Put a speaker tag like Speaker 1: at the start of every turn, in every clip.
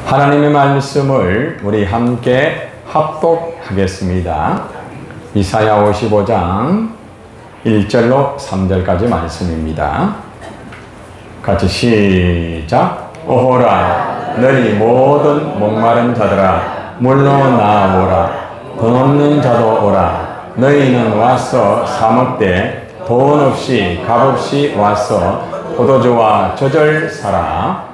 Speaker 1: 하나님의 말씀을 우리 함께 합독하겠습니다. 이사야 55장 1절로 3절까지 말씀입니다. 같이 시작. 오호라 너희 모든 목마른 자들아 물로 나오라. 돈 없는 자도 오라. 너희는 와서 사 먹되 돈 없이 값 없이 와서 포도주와 젖을 사라.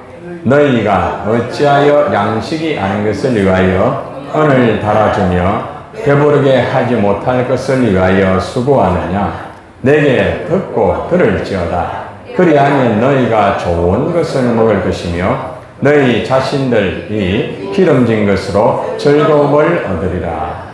Speaker 1: 너희가 어찌하여 양식이 아닌 것을 위하여 은을 달아주며 배부르게 하지 못할 것을 위하여 수고하느냐. 내게 듣고 들을지어다. 그리하면 너희가 좋은 것을 먹을 것이며 너희 자신들이 기름진 것으로 즐거움을 얻으리라.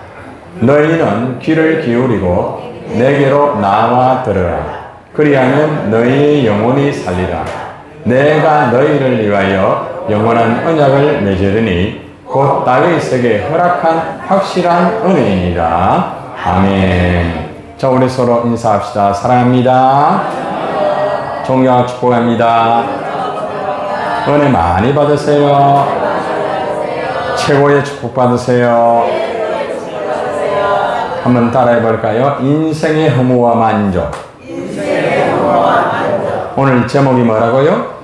Speaker 1: 너희는 귀를 기울이고 내게로 나와 들으라. 그리하면 너희의 영혼이 살리라. 내가 너희를 위하여 영원한 언약을 맺으리니 곧 다윗에게 허락한 확실한 은혜이니라. 아멘. 자, 우리 서로 인사합시다. 사랑합니다. 존경하고 축복합니다. 은혜 많이 받으세요. 최고의 축복 받으세요. 한번 따라해 볼까요? 인생의 허무와 만족. 오늘 제목이 뭐라고요?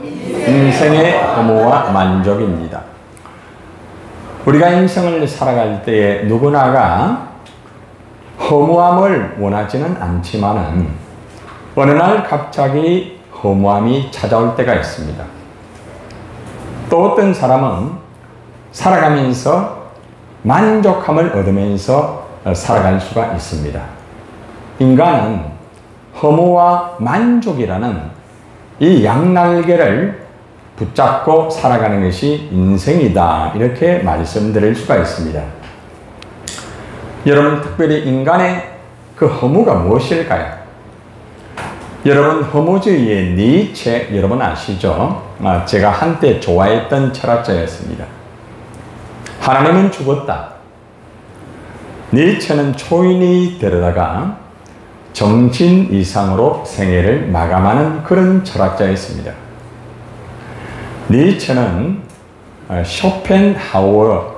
Speaker 1: 인생의 허무와 만족입니다. 우리가 인생을 살아갈 때에 누구나가 허무함을 원하지는 않지만은 어느 날 갑자기 허무함이 찾아올 때가 있습니다. 또 어떤 사람은 살아가면서 만족함을 얻으면서 살아갈 수가 있습니다. 인간은 허무와 만족이라는 이 양날개를 붙잡고 살아가는 것이 인생이다. 이렇게 말씀드릴 수가 있습니다. 여러분, 특별히 인간의 그 허무가 무엇일까요? 여러분, 허무주의의 니체 여러분 아시죠? 제가 한때 좋아했던 철학자였습니다. 하나님은 죽었다. 니체는 초인이 되려다가 정신 이상으로 생애를 마감하는 그런 철학자였습니다. 니체는 쇼펜하우어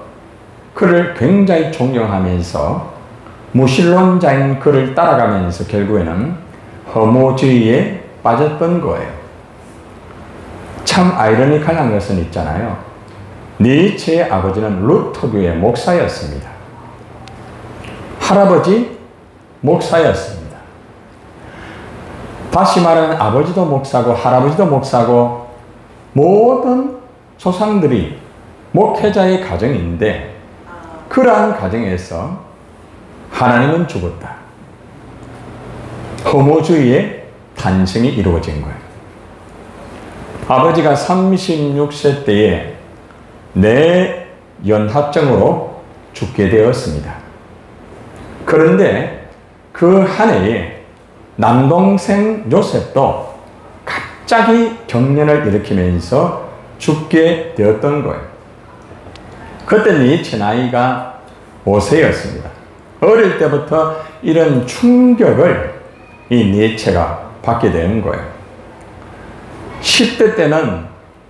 Speaker 1: 그를 굉장히 존경하면서 무신론자인 그를 따라가면서 결국에는 허무주의에 빠졌던 거예요. 참 아이러니컬한 것은 있잖아요. 니체의 아버지는 루터교의 목사였습니다. 할아버지 목사였습니다. 다시 말하면 아버지도 목사고 할아버지도 목사고 모든 조상들이 목회자의 가정인데 그러한 가정에서 하나님은 죽었다. 허무주의의 탄생이 이루어진 거예요. 아버지가 36세 때에 뇌연합증으로 죽게 되었습니다. 그런데 그 한 해에 남동생 요셉도 갑자기 경련을 일으키면서 죽게 되었던 거예요. 그때 니체 나이가 5세였습니다. 어릴 때부터 이런 충격을 이 니체가 받게 되는 거예요. 10대 때는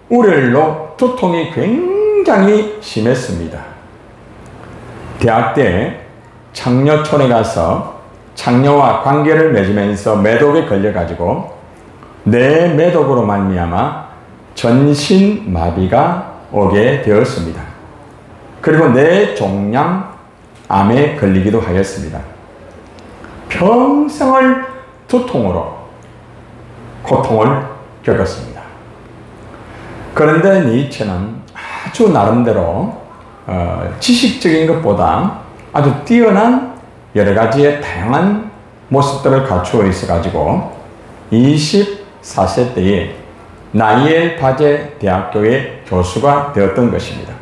Speaker 1: 우열로 두통이 굉장히 심했습니다. 대학 때 창녀촌에 가서 창녀와 관계를 맺으면서 매독에 걸려가지고 뇌 매독으로 말미암아 전신마비가 오게 되었습니다. 그리고 뇌종양 암에 걸리기도 하였습니다. 평생을 두통으로 고통을 겪었습니다. 그런데 니체는 아주 나름대로 지식적인 것보다 아주 뛰어난 여러 가지의 다양한 모습들을 갖추어 있어가지고 24세 때에 나이엘 바제 대학교의 교수가 되었던 것입니다.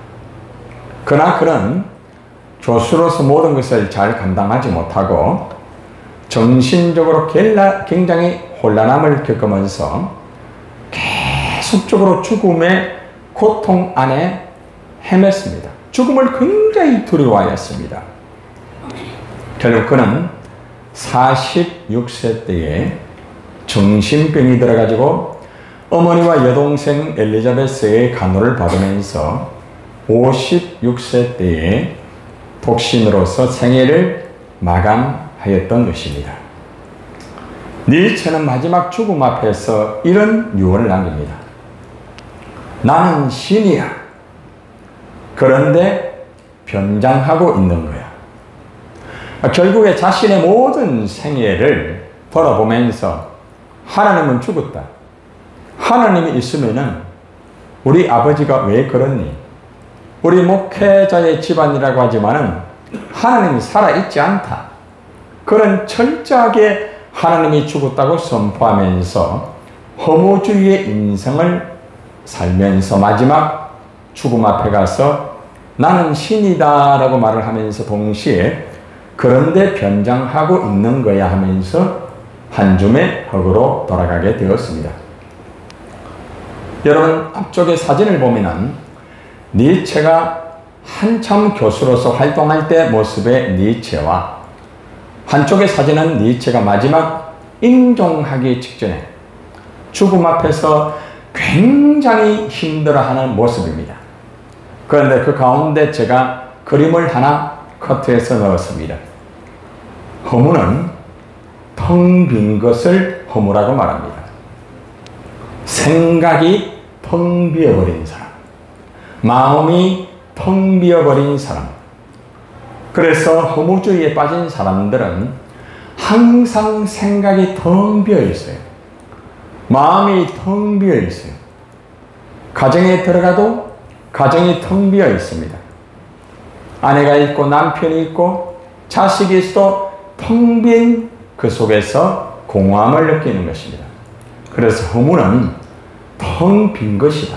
Speaker 1: 그러나 그는 교수로서 모든 것을 잘 감당하지 못하고 정신적으로 굉장히 혼란함을 겪으면서 계속적으로 죽음의 고통 안에 헤맸습니다. 죽음을 굉장히 두려워하였습니다. 결국 그는 46세 때에 정신병이 들어가지고 어머니와 여동생 엘리자베스의 간호를 받으면서 56세 때에 독신으로서 생애를 마감하였던 것입니다. 니체는 마지막 죽음 앞에서 이런 유언을 남깁니다. 나는 신이야. 그런데 변장하고 있는 거야. 결국에 자신의 모든 생애를 돌아보면서 하나님은 죽었다. 하나님이 있으면은 우리 아버지가 왜 그러니? 우리 목회자의 집안이라고 하지만은 하나님이 살아있지 않다. 그런 철저하게 하나님이 죽었다고 선포하면서 허무주의의 인생을 살면서 마지막 죽음 앞에 가서 나는 신이다 라고 말을 하면서 동시에 그런데 변장하고 있는 거야 하면서 한 줌의 흙으로 돌아가게 되었습니다. 여러분, 앞쪽의 사진을 보면은 니체가 한참 교수로서 활동할 때 모습의 니체와 한쪽의 사진은 니체가 마지막 임종하기 직전에 죽음 앞에서 굉장히 힘들어하는 모습입니다. 그런데 그 가운데 제가 그림을 하나 커트해서 넣었습니다. 허무는 텅 빈 것을 허무라고 말합니다. 생각이 텅 비어버린 사람, 마음이 텅 비어버린 사람. 그래서 허무주의에 빠진 사람들은 항상 생각이 텅 비어 있어요. 마음이 텅 비어 있어요. 가정에 들어가도 가정이 텅 비어 있습니다. 아내가 있고 남편이 있고 자식이 있어도 텅 빈 그 속에서 공허함을 느끼는 것입니다. 그래서 허무는 텅 빈 것이다.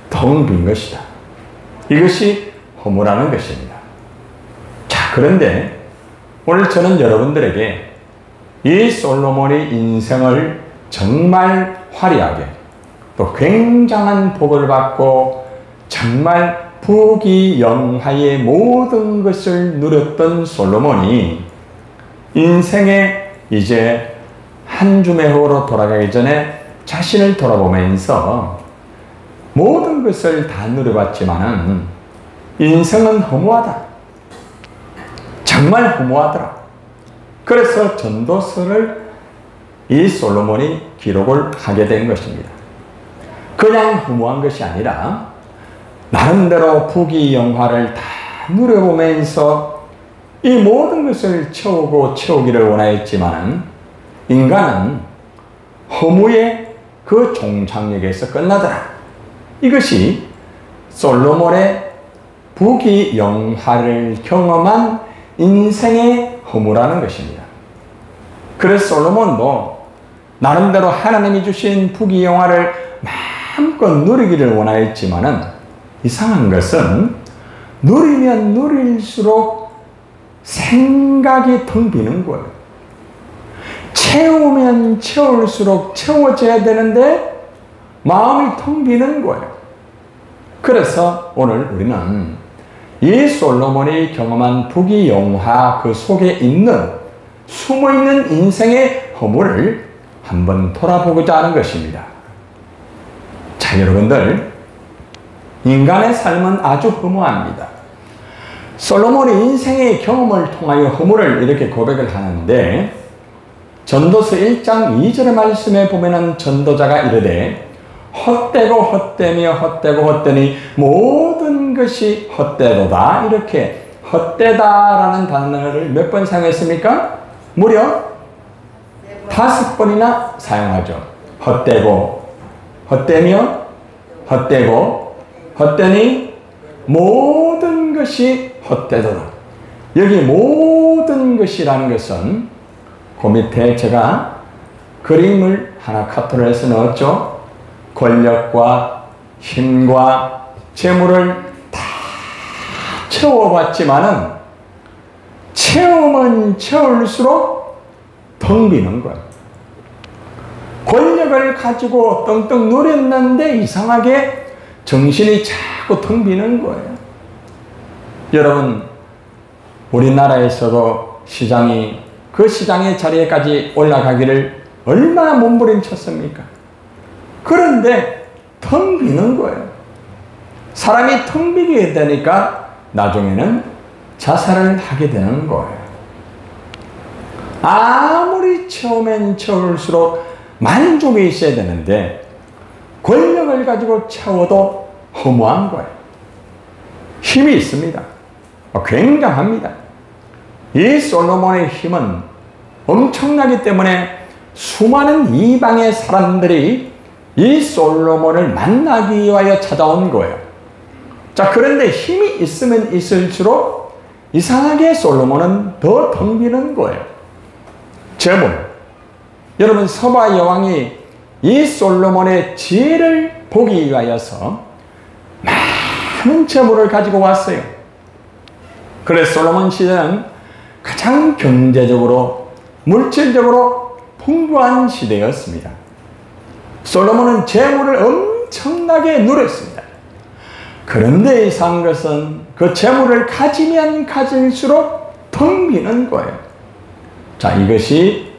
Speaker 1: 텅 빈 것이다. 이것이 허무라는 것입니다. 자, 그런데 오늘 저는 여러분들에게 이 솔로몬의 인생을 정말 화려하게 또 굉장한 복을 받고 정말 부귀영화의 모든 것을 누렸던 솔로몬이 인생에 이제 한 줌의 흙으로 돌아가기 전에 자신을 돌아보면서 모든 것을 다 누려봤지만은 인생은 허무하다. 정말 허무하더라. 그래서 전도서를 이 솔로몬이 기록을 하게 된 것입니다. 그냥 허무한 것이 아니라 나름대로 부귀영화를 다 누려보면서 이 모든 것을 채우기를 원하였지만 인간은 허무의 그 종착역에서 끝나더라. 이것이 솔로몬의 부귀영화를 경험한 인생의 허무라는 것입니다. 그래서 솔로몬도 나름대로 하나님이 주신 부귀영화를 마음껏 누리기를 원하였지만은 이상한 것은 누리면 누릴수록 생각이 텅 비는 거예요. 채우면 채울수록 채워져야 되는데 마음이 텅 비는 거예요. 그래서 오늘 우리는 이 솔로몬이 경험한 부귀영화 그 속에 있는 숨어있는 인생의 허물을 한번 돌아보고자 하는 것입니다. 자, 여러분들, 인간의 삶은 아주 허무합니다. 솔로몬의 인생의 경험을 통하여 허물을 이렇게 고백을 하는데 전도서 1장 2절의 말씀에 보면은 전도자가 이르되 헛되고 헛되며 헛되고 헛되니 모든 것이 헛되도다. 이렇게 헛되다라는 단어를 몇 번 사용했습니까? 무려 5번이나 사용하죠. 헛되고 헛되며 헛되고 헛되니 모든 것이 헛되도다. 여기 모든 것이라는 것은 그 밑에 제가 그림을 하나 카트를 해서 넣었죠. 권력과 힘과 재물을 다 채워봤지만은 채우면 채울수록 텅 비는 거예요. 권력을 가지고 떵떵 누렸는데 이상하게 정신이 자꾸 텅 비는 거예요. 여러분, 우리나라에서도 시장이 그 시장의 자리에까지 올라가기를 얼마나 몸부림쳤습니까? 그런데 텅 비는 거예요. 사람이 텅 비게 되니까 나중에는 자살을 하게 되는 거예요. 아무리 채우면 채울수록 만족이 있어야 되는데 권력을 가지고 채워도 허무한 거예요. 힘이 있습니다. 굉장합니다. 이 솔로몬의 힘은 엄청나기 때문에 수많은 이방의 사람들이 이 솔로몬을 만나기 위하여 찾아온 거예요. 자, 그런데 힘이 있으면 있을수록 이상하게 솔로몬은 더 텅 비는 거예요. 재물. 여러분, 서바 여왕이 이 솔로몬의 지혜를 보기 위하여서 많은 재물을 가지고 왔어요. 그래서 솔로몬 시대는 가장 경제적으로, 물질적으로 풍부한 시대였습니다. 솔로몬은 재물을 엄청나게 누렸습니다. 그런데 이상한 것은 그 재물을 가지면 가질수록 텅 비는 거예요. 자, 이것이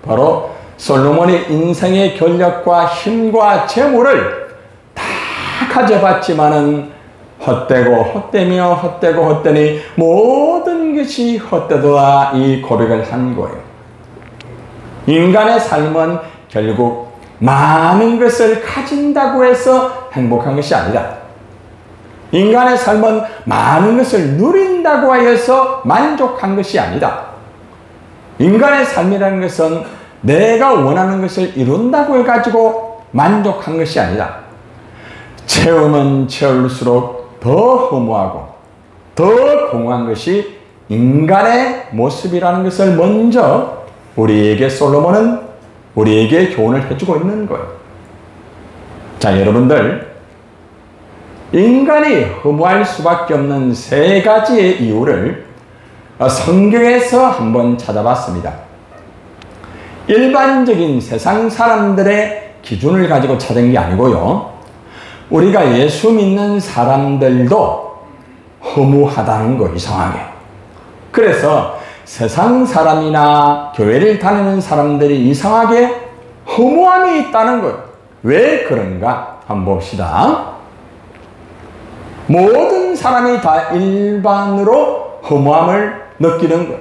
Speaker 1: 바로 솔로몬의 인생의 권력과 힘과 재물을 다 가져봤지만은 헛되며 헛되고 헛되니 모든 것이 헛되도다, 이 고백을 한 거예요. 인간의 삶은 결국 많은 것을 가진다고 해서 행복한 것이 아니다. 인간의 삶은 많은 것을 누린다고 하여서 만족한 것이 아니다. 인간의 삶이라는 것은 내가 원하는 것을 이룬다고 해가지고 만족한 것이 아니다. 채우면 채울수록 더 허무하고 더 공허한 것이 인간의 모습이라는 것을 먼저 우리에게 솔로몬은 우리에게 교훈을 해주고 있는 거예요. 자, 여러분들, 인간이 허무할 수밖에 없는 세 가지의 이유를 성경에서 한번 찾아봤습니다. 일반적인 세상 사람들의 기준을 가지고 찾은 게 아니고요. 우리가 예수 믿는 사람들도 허무하다는 거, 이상하게. 그래서 세상 사람이나 교회를 다니는 사람들이 이상하게 허무함이 있다는 거예요. 왜 그런가? 한번 봅시다. 모든 사람이 다 일반으로 허무함을 느끼는 거예요.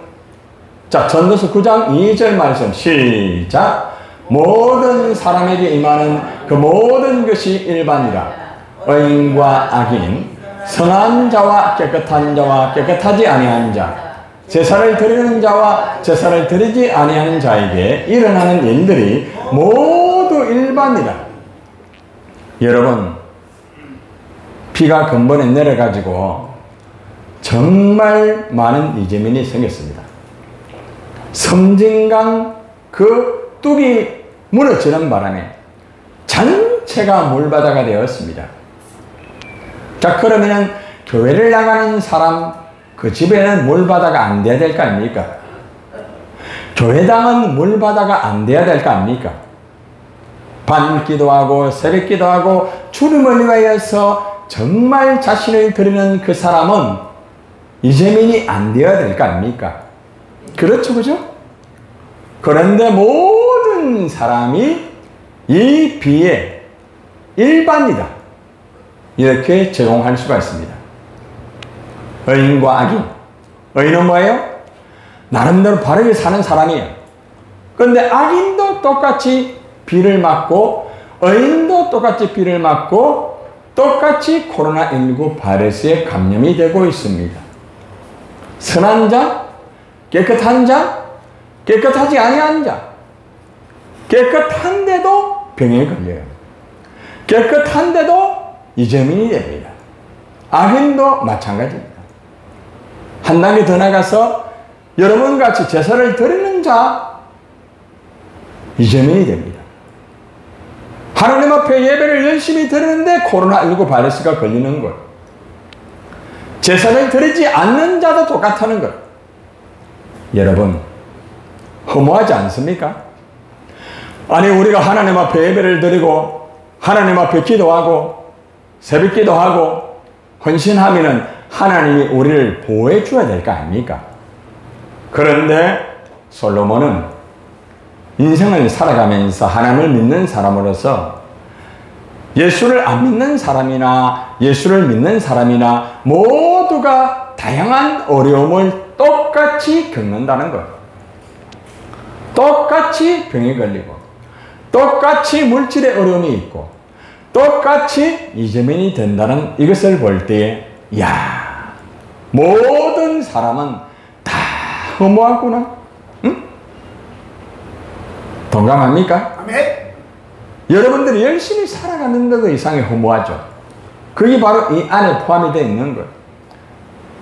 Speaker 1: 자, 전도서 9장 2절 말씀 시작. 모든 사람에게 임하는 그 모든 것이 일반이라. 의인과 악인, 선한 자와 깨끗한 자와 깨끗하지 아니한 자, 제사를 드리는 자와 제사를 드리지 아니하는 자에게 일어나는 일들이 모두 일반이라. 여러분, 비가 근본에 내려가지고 정말 많은 이재민이 생겼습니다. 섬진강 그 뚝이 무너지는 바람에 전체가 물바다가 되었습니다. 자, 그러면은 교회를 나가는 사람, 그 집에는 물바다가 안 돼야 될 거 아닙니까? 교회당은 물바다가 안 돼야 될 거 아닙니까? 밤 기도하고 새벽 기도하고 주님을 위하여서 정말 자신을 드리는 그 사람은 이재민이 안 되어야 될 거 아닙니까? 그렇죠, 그죠? 그런데 모든 사람이 이 비에 일반이다, 이렇게 제공할 수가 있습니다. 의인과 악인. 의인은 뭐예요? 나름대로 바르게 사는 사람이에요. 그런데 악인도 똑같이 비를 맞고 의인도 똑같이 비를 맞고 똑같이 코로나19 바이러스에 감염이 되고 있습니다. 선한 자, 깨끗한 자, 깨끗하지 아니한 자. 깨끗한데도 병에 걸려요. 깨끗한데도 이재민이 됩니다. 악인도 마찬가지입니다. 한 단계 더 나가서 여러분같이 제사를 드리는 자, 이재민이 됩니다. 하나님 앞에 예배를 열심히 드리는데 코로나19 바이러스가 걸리는 것. 제사를 드리지 않는 자도 똑같다는 것. 여러분, 허무하지 않습니까? 아니, 우리가 하나님 앞에 예배를 드리고 하나님 앞에 기도하고 새벽 기도하고 헌신하면은 하나님이 우리를 보호해 줘야 될 거 아닙니까? 그런데 솔로몬은 인생을 살아가면서 하나님을 믿는 사람으로서 예수를 안 믿는 사람이나 예수를 믿는 사람이나 모두가 다양한 어려움을 똑같이 겪는다는 것. 똑같이 병에 걸리고 똑같이 물질의 어려움이 있고 똑같이 이재민이 된다는 이것을 볼 때에 야, 모든 사람은 다 허무하구나. 응? 동감합니까?
Speaker 2: 아멘.
Speaker 1: 여러분들이 열심히 살아가는데도 이상이 허무하죠. 그게 바로 이 안에 포함이 되어 있는 거예요.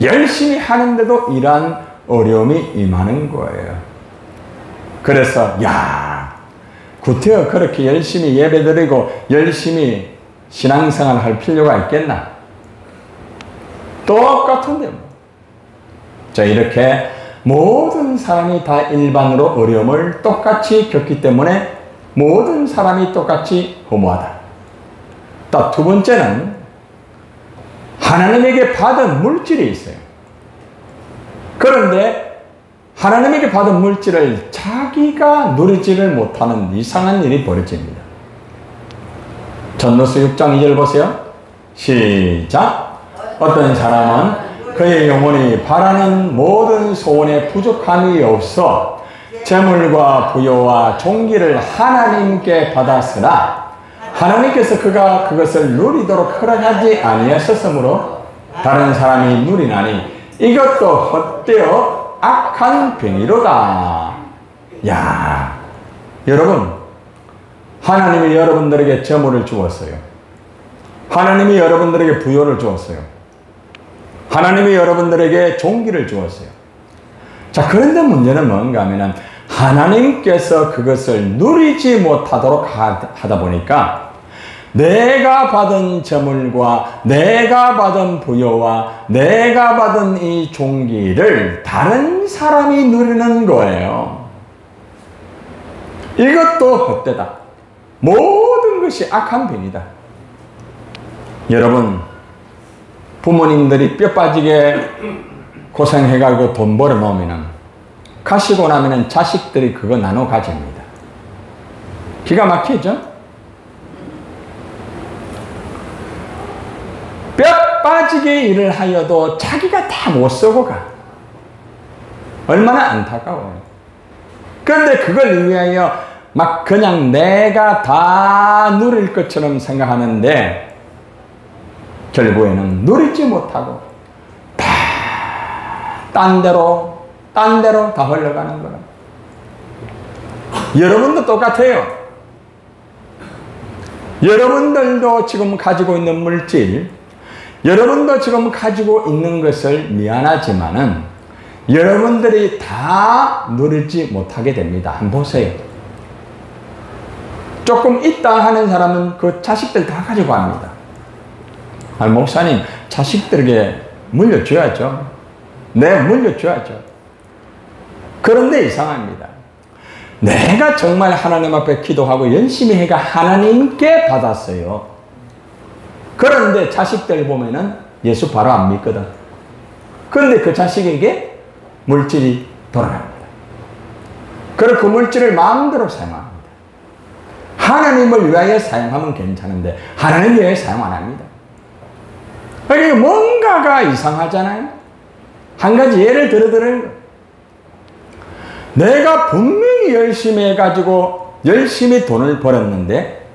Speaker 1: 열심히 하는데도 이러한 어려움이 임하는 거예요. 그래서 야, 구태여 그렇게 열심히 예배드리고 열심히 신앙생활 할 필요가 있겠나? 똑같은데 뭐. 자, 이렇게 모든 사람이 다 일반으로 어려움을 똑같이 겪기 때문에 모든 사람이 똑같이 허무하다. 또 두 번째는 하나님에게 받은 물질이 있어요. 그런데 하나님에게 받은 물질을 자기가 누리지를 못하는 이상한 일이 벌어집니다. 전도서 6장 2절 보세요. 시작. 어떤 사람은 그의 영혼이 바라는 모든 소원에 부족함이 없어 재물과 부여와 종기를 하나님께 받았으나 하나님께서 그가 그것을 누리도록 허락하지 아니하셨으므로 다른 사람이 누리나니 이것도 헛되어 악한 병이로다. 야, 여러분, 하나님이 여러분들에게 재물을 주었어요. 하나님이 여러분들에게 부여를 주었어요. 하나님이 여러분들에게 종기를 주었어요. 자, 그런데 문제는 뭔가 하면 하나님께서 그것을 누리지 못하도록 하다 보니까 내가 받은 재물과 내가 받은 부여와 내가 받은 이 종기를 다른 사람이 누리는 거예요. 이것도 헛되다. 모든 것이 악한 병이다. 여러분, 부모님들이 뼈 빠지게 고생해가지고 돈 벌어 놓으면 가시고 나면 자식들이 그거 나눠 가집니다. 기가 막히죠? 뼈 빠지게 일을 하여도 자기가 다 못 쓰고 가. 얼마나 안타까워요. 그런데 그걸 위하여 막 그냥 내가 다 누릴 것처럼 생각하는데 결국에는 누리지 못하고 다 딴 데로 다 흘러가는 거라. 여러분도 똑같아요. 여러분들도 지금 가지고 있는 물질, 여러분도 지금 가지고 있는 것을 미안하지만은 여러분들이 다 누리지 못하게 됩니다. 한번 보세요. 조금 있다 하는 사람은 그 자식들 다 가지고 합니다. 아, 목사님, 자식들에게 물려줘야죠. 네, 물려줘야죠. 그런데 이상합니다. 내가 정말 하나님 앞에 기도하고 열심히 해가 하나님께 받았어요. 그런데 자식들 보면은 예수 바로 안 믿거든. 그런데 그 자식에게 물질이 돌아갑니다. 그리고 그 물질을 마음대로 사용합니다. 하나님을 위하여 사용하면 괜찮은데 하나님 위하여 사용 안 합니다. 그러니까 뭔가가 이상하잖아요. 한 가지 예를 들어드리는 거예요. 내가 분명히 열심히 해가지고 열심히 돈을 벌었는데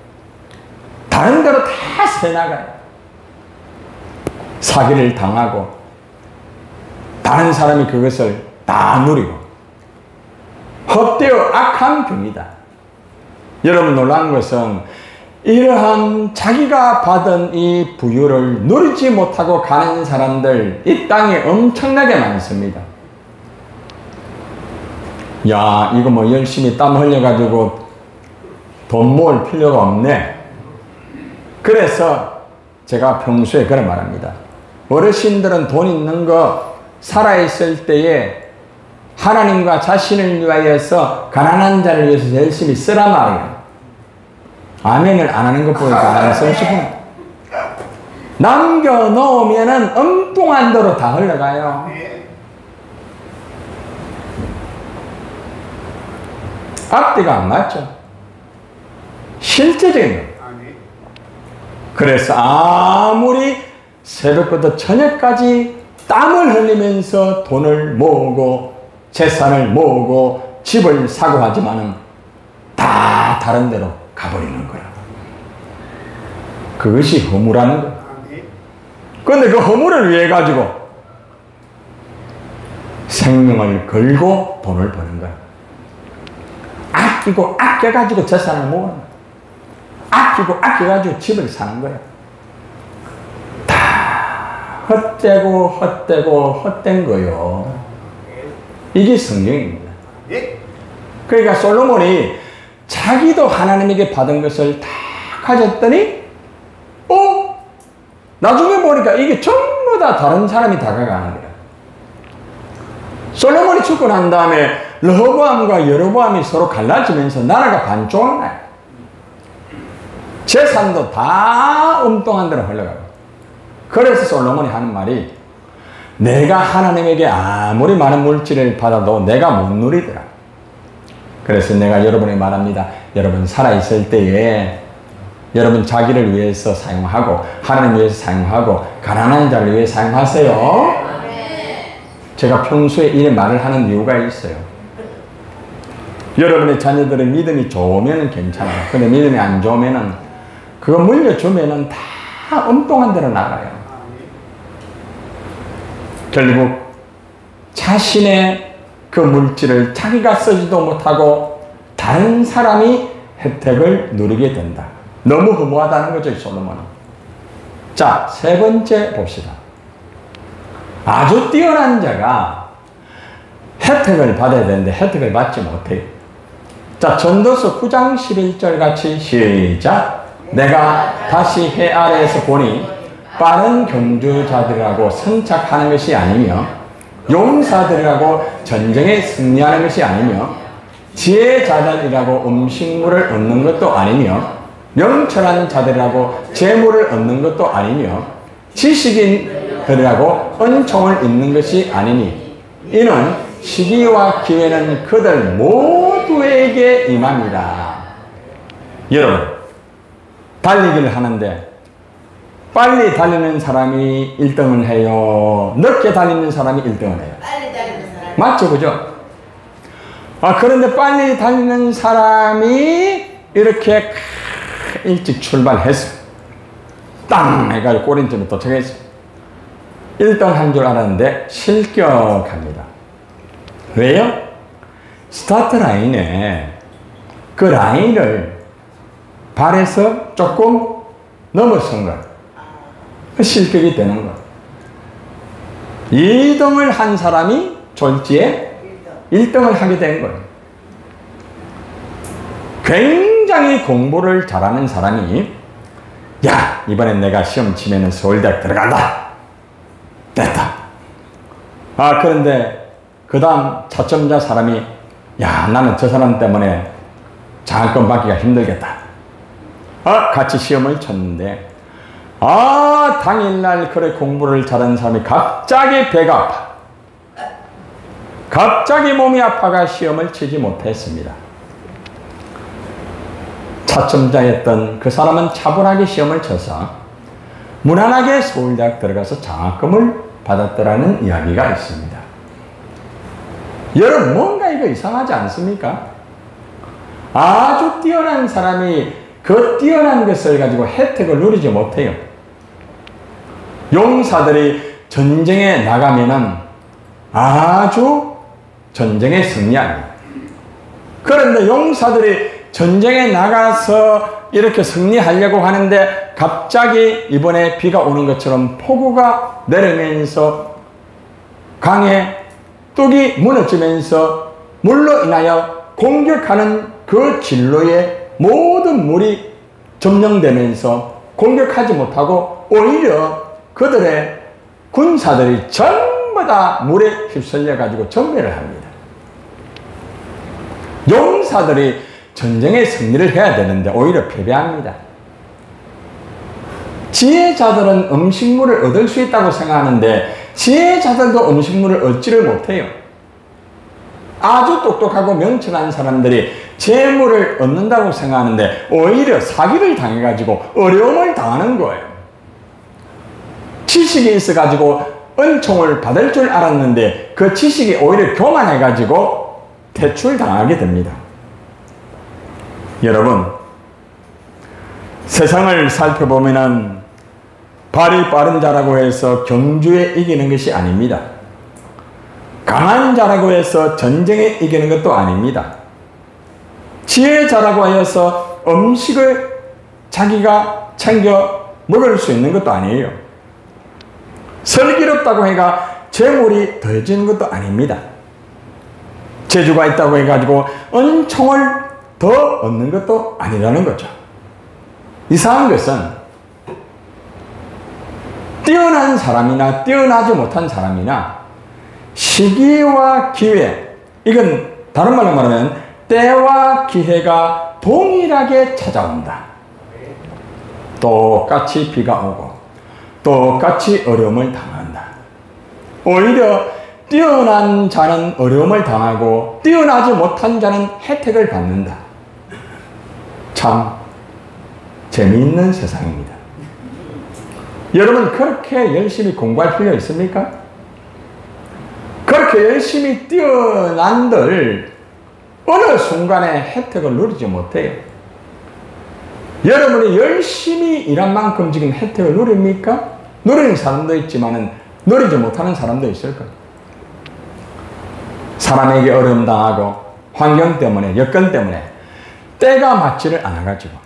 Speaker 1: 다른 데로 다 새나가요. 사기를 당하고 다른 사람이 그것을 다 누리고 헛되어 악한 병이다. 여러분, 놀라운 것은 이러한 자기가 받은 이 부유를 누리지 못하고 가는 사람들 이 땅에 엄청나게 많습니다. 야, 이거 뭐 열심히 땀 흘려가지고 돈 모을 필요가 없네. 그래서 제가 평소에 그런 말합니다. 어르신들은 돈 있는 거 살아있을 때에 하나님과 자신을 위하여서 가난한 자를 위해서 열심히 쓰라 말이에요. 아멘을 안 하는 것 보니까 안 쓰고 싶은. 남겨놓으면은 엉뚱한 데로 다 흘러가요. 앞뒤가 안 맞죠. 실제적인 거. 그래서 아무리 새벽부터 저녁까지 땀을 흘리면서 돈을 모으고 재산을 모으고 집을 사고 하지만은 다 다른 데로 가버리는 거야. 그것이 허무라는 거야. 그런데 그 허무를 위해 가지고 생명을 걸고 돈을 버는 거야. 아끼고 아껴가지고 재산을 모으는 거야. 아끼고 아껴가지고 집을 사는 거야. 다 헛되고 헛되고 헛된 거요. 이게 성경입니다. 그러니까 솔로몬이 자기도 하나님에게 받은 것을 다 가졌더니 나중에 보니까 이게 전부 다 다른 사람이 다가가는 거야. 솔로몬이 죽고 난 다음에 르호보암과 여로보암이 서로 갈라지면서 나라가 반쪽을 나요. 재산도 다 엉뚱한 데로 흘러가고. 그래서 솔로몬이 하는 말이 내가 하나님에게 아무리 많은 물질을 받아도 내가 못 누리더라. 그래서 내가 여러분에게 말합니다. 여러분 살아있을 때에 여러분 자기를 위해서 사용하고 하나님 위해서 사용하고 가난한 자를 위해 사용하세요. 제가 평소에 이런 말을 하는 이유가 있어요. 여러분의 자녀들의 믿음이 좋으면 괜찮아요. 근데 믿음이 안 좋으면 그거 물려주면 다 엉뚱한 데로 나가요. 결국 자신의 그 물질을 자기가 쓰지도 못하고 다른 사람이 혜택을 누리게 된다. 너무 허무하다는 거죠, 솔로몬은. 자, 세 번째 봅시다. 아주 뛰어난 자가 혜택을 받아야 되는데 혜택을 받지 못해요. 자, 전도서 9장 11절 같이 시작. 내가 다시 해 아래에서 보니 빠른 경주자들이라고 선착하는 것이 아니며 용사들이라고 전쟁에 승리하는 것이 아니며 지혜자들이라고 음식물을 얻는 것도 아니며 명철한 자들이라고 재물을 얻는 것도 아니며 지식인들이라고 은총을 입는 것이 아니니 이는 시기와 기회는 그들 모두에게 임합니다. 여러분, 달리기를 하는데 빨리 달리는 사람이 1등을 해요? 늦게 달리는 사람이 1등을 해요?
Speaker 2: 빨리 달리는 사람.
Speaker 1: 맞죠, 그죠? 그런데 빨리 달리는 사람이 이렇게 일찍 출발해서 땅 해가지고 꼬린점에 도착해서 1등 한 줄 알았는데 실격합니다. 왜요? 스타트 라인에 그 라인을 발에서 조금 넘어선 거예요. 실격이 되는 거예요. 2등을 한 사람이 졸지에 1등을 하게 된 거예요. 굉장히 공부를 잘하는 사람이 야, 이번엔 내가 시험 치면은 서울대학 들어간다. 됐다. 그런데 그 다음 차점자 사람이 야, 나는 저 사람 때문에 장학금 받기가 힘들겠다. 같이 시험을 쳤는데 당일날 그래 공부를 잘하는 사람이 갑자기 배가 아파. 갑자기 몸이 아파가 시험을 치지 못했습니다. 차점자였던 그 사람은 차분하게 시험을 쳐서 무난하게 서울대학 들어가서 장학금을 받았더라는 이야기가 있습니다. 여러분, 뭔가 이거 이상하지 않습니까? 아주 뛰어난 사람이 그 뛰어난 것을 가지고 혜택을 누리지 못해요. 용사들이 전쟁에 나가면은 아주 전쟁에 승리합니다. 그런데 용사들이 전쟁에 나가서 이렇게 승리하려고 하는데 갑자기 이번에 비가 오는 것처럼 폭우가 내리면서 강에 뚝이 무너지면서 물로 인하여 공격하는 그 진로에 모든 물이 점령되면서 공격하지 못하고 오히려 그들의 군사들이 전부 다 물에 휩쓸려 가지고 전멸을 합니다. 용사들이 전쟁에 승리를 해야 되는데 오히려 패배합니다. 지혜자들은 음식물을 얻을 수 있다고 생각하는데 지혜자들도 음식물을 얻지를 못해요. 아주 똑똑하고 명철한 사람들이 재물을 얻는다고 생각하는데 오히려 사기를 당해가지고 어려움을 당하는 거예요. 지식이 있어가지고 은총을 받을 줄 알았는데 그 지식이 오히려 교만해가지고 퇴출당하게 됩니다. 여러분, 세상을 살펴보면은 발이 빠른 자라고 해서 경주에 이기는 것이 아닙니다. 강한 자라고 해서 전쟁에 이기는 것도 아닙니다. 지혜자라고 하여서 음식을 자기가 챙겨 먹을 수 있는 것도 아니에요. 슬기롭다고 해가 재물이 더해지는 것도 아닙니다. 재주가 있다고 해가지고 은총을 더 얻는 것도 아니라는 거죠. 이상한 것은 뛰어난 사람이나 뛰어나지 못한 사람이나 시기와 기회, 이건 다른 말로 말하면 때와 기회가 동일하게 찾아온다. 똑같이 비가 오고 똑같이 어려움을 당한다. 오히려 뛰어난 자는 어려움을 당하고 뛰어나지 못한 자는 혜택을 받는다. 참 재미있는 세상입니다. 여러분, 그렇게 열심히 공부할 필요 있습니까? 그렇게 열심히 뛰어난들 어느 순간에 혜택을 누리지 못해요. 여러분이 열심히 일한 만큼 지금 혜택을 누립니까? 누리는 사람도 있지만 누리지 못하는 사람도 있을 거예요. 사람에게 어려움 당하고 환경 때문에, 여건 때문에 때가 맞지를 않아가지고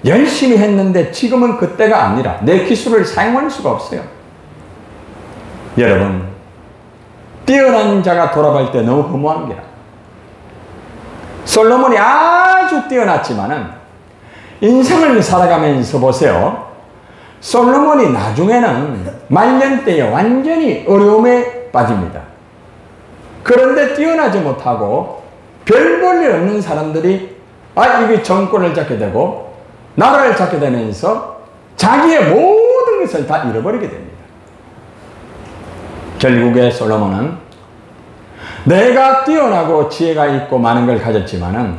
Speaker 1: 열심히 했는데 지금은 그 때가 아니라 내 기술을 사용할 수가 없어요. 여러분, 뛰어난 자가 돌아갈 때 너무 허무한 게라. 솔로몬이 아주 뛰어났지만은 인생을 살아가면서 보세요. 솔로몬이 나중에는 말년 때에 완전히 어려움에 빠집니다. 그런데 뛰어나지 못하고 별 볼 일 없는 사람들이 이게 정권을 잡게 되고 나라를 잡게 되면서 자기의 모든 것을 다 잃어버리게 됩니다. 결국에 솔로몬은 내가 뛰어나고 지혜가 있고 많은 걸 가졌지만은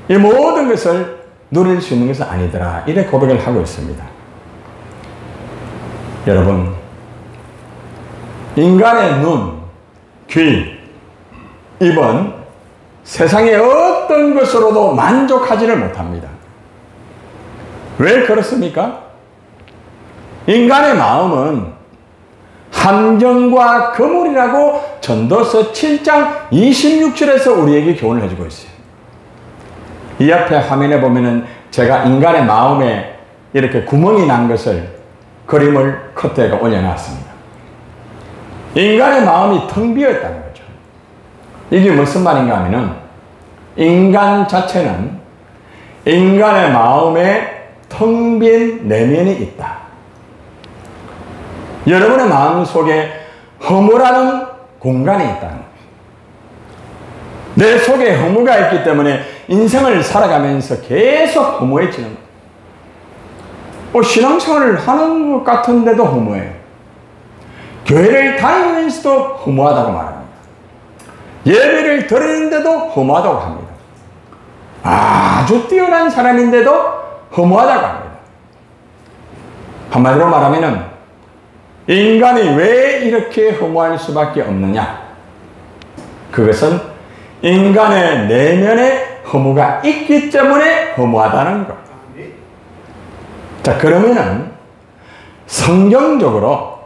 Speaker 1: 이 모든 것을 누릴 수 있는 것은 아니더라. 이래 고백을 하고 있습니다. 여러분, 인간의 눈, 귀, 입은 세상의 어떤 것으로도 만족하지를 못합니다. 왜 그렇습니까? 인간의 마음은 함정과 그물이라고 전도서 7장 26절에서 우리에게 교훈을 해주고 있어요. 이 앞에 화면에 보면은 제가 인간의 마음에 이렇게 구멍이 난 것을 그림을 컷해서 올려놨습니다. 인간의 마음이 텅 비어있다는 거죠. 이게 무슨 말인가 하면은 인간 자체는 인간의 마음에 텅 빈 내면이 있다. 여러분의 마음 속에 허무라는 공간이 있다는 거예요. 내 속에 허무가 있기 때문에 인생을 살아가면서 계속 허무해지는 거예요. 신앙생활을 하는 것 같은데도 허무해요. 교회를 다니면서도 허무하다고 말합니다. 예배를 드리는데도 허무하다고 합니다. 아주 뛰어난 사람인데도 허무하다고 합니다. 한마디로 말하면 인간이 왜 이렇게 허무할 수밖에 없느냐? 그것은 인간의 내면에 허무가 있기 때문에 허무하다는 것. 자, 그러면은 성경적으로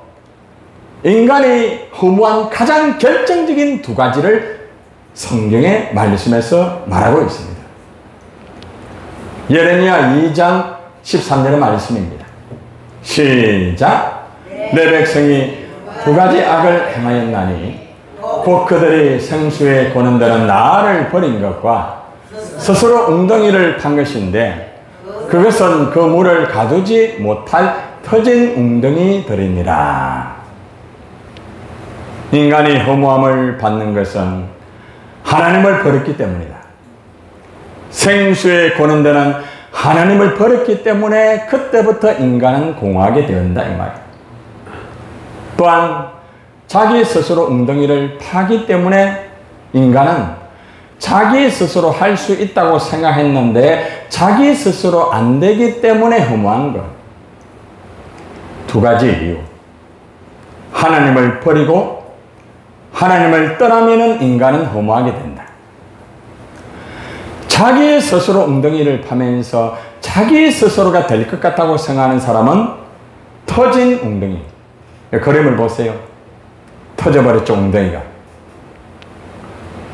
Speaker 1: 인간이 허무한 가장 결정적인 두 가지를 성경의 말씀에서 말하고 있습니다. 예레미야 2장 13절의 말씀입니다. 시작. 내 백성이 두 가지 악을 행하였나니 곧 그들이 생수에 고는 데는 나를 버린 것과 스스로 웅덩이를 판 것인데 그것은 그 물을 가두지 못할 터진 웅덩이들이니라. 인간이 허무함을 받는 것은 하나님을 버렸기 때문이다. 생수에 고는 데는 하나님을 버렸기 때문에 그때부터 인간은 공허하게 된다 이 말이에요. 또한 자기 스스로 웅덩이를 파기 때문에 인간은 자기 스스로 할 수 있다고 생각했는데 자기 스스로 안 되기 때문에 허무한 것. 두 가지 이유. 하나님을 버리고 하나님을 떠나면 인간은 허무하게 된다. 자기 스스로 엉덩이를 파면서 자기 스스로가 될 것 같다고 생각하는 사람은 터진 엉덩이. 그림을 보세요. 터져버렸죠, 엉덩이가.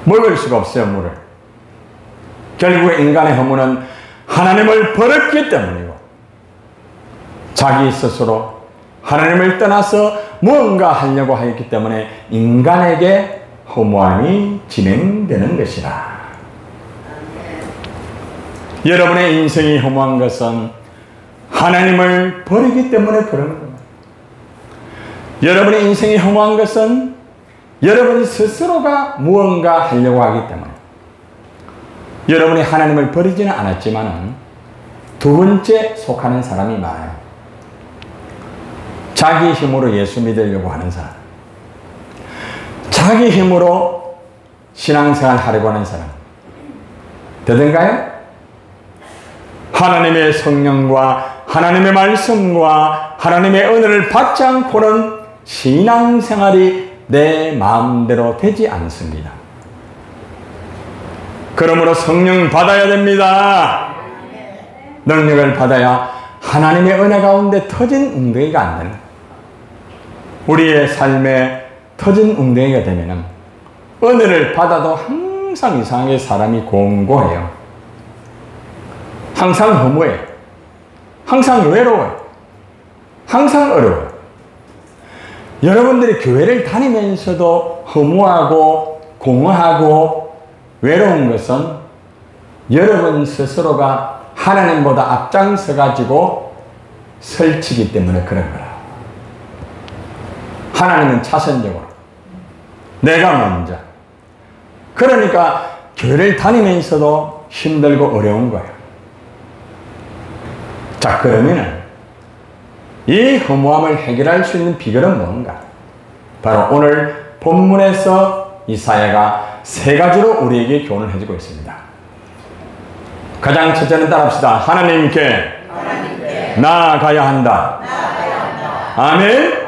Speaker 1: 먹을 수가 없어요, 물을. 결국에 인간의 허무는 하나님을 버렸기 때문이고 자기 스스로 하나님을 떠나서 무언가 하려고 하였기 때문에 인간에게 허무함이 진행되는 것이다. 여러분의 인생이 허무한 것은 하나님을 버리기 때문에 그런 겁니다. 여러분의 인생이 허무한 것은 여러분 스스로가 무언가 하려고 하기 때문에. 여러분이 하나님을 버리지는 않았지만 두 번째 속하는 사람이 많아요. 자기 힘으로 예수 믿으려고 하는 사람. 자기 힘으로 신앙생활 하려고 하는 사람. 되던가요? 하나님의 성령과 하나님의 말씀과 하나님의 은혜를 받지 않고는 신앙생활이 내 마음대로 되지 않습니다. 그러므로 성령 받아야 됩니다. 능력을 받아야 하나님의 은혜 가운데 터진 웅덩이가 안 되는, 우리의 삶에 터진 웅덩이가 되면은 은혜를 받아도 항상 이상하게 사람이 공고해요. 항상 허무해요. 항상 외로워요. 항상 어려워요. 여러분들이 교회를 다니면서도 허무하고 공허하고 외로운 것은 여러분 스스로가 하나님보다 앞장서 가지고 설치기 때문에 그런 거라. 하나님은 차선적으로 내가 먼저. 그러니까 교회를 다니면서도 힘들고 어려운 거예요. 자, 그러면은 이 허무함을 해결할 수 있는 비결은 뭔가? 바로 오늘 본문에서 이사야가 세 가지로 우리에게 교훈을 해주고 있습니다. 가장 첫째는 따라합시다. 하나님께 나아가야 한다. 아멘.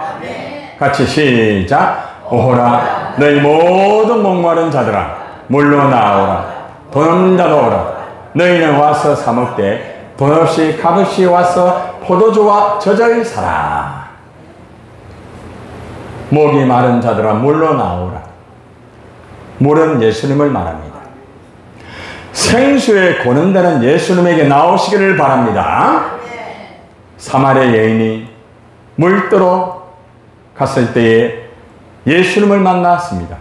Speaker 1: 같이 시작. 오호라 너희 모든 목마른 자들아 물로 나오라. 돈 없는 자도 오라. 너희는 와서 사 먹되 돈 없이 값없이 와서 포도주와 젖을 사라. 목이 마른 자들아 물로 나오라. 물은 예수님을 말합니다. 생수에 고는다는 예수님에게 나오시기를 바랍니다. 사마리아 여인이 물도로 갔을 때에 예수님을 만났습니다.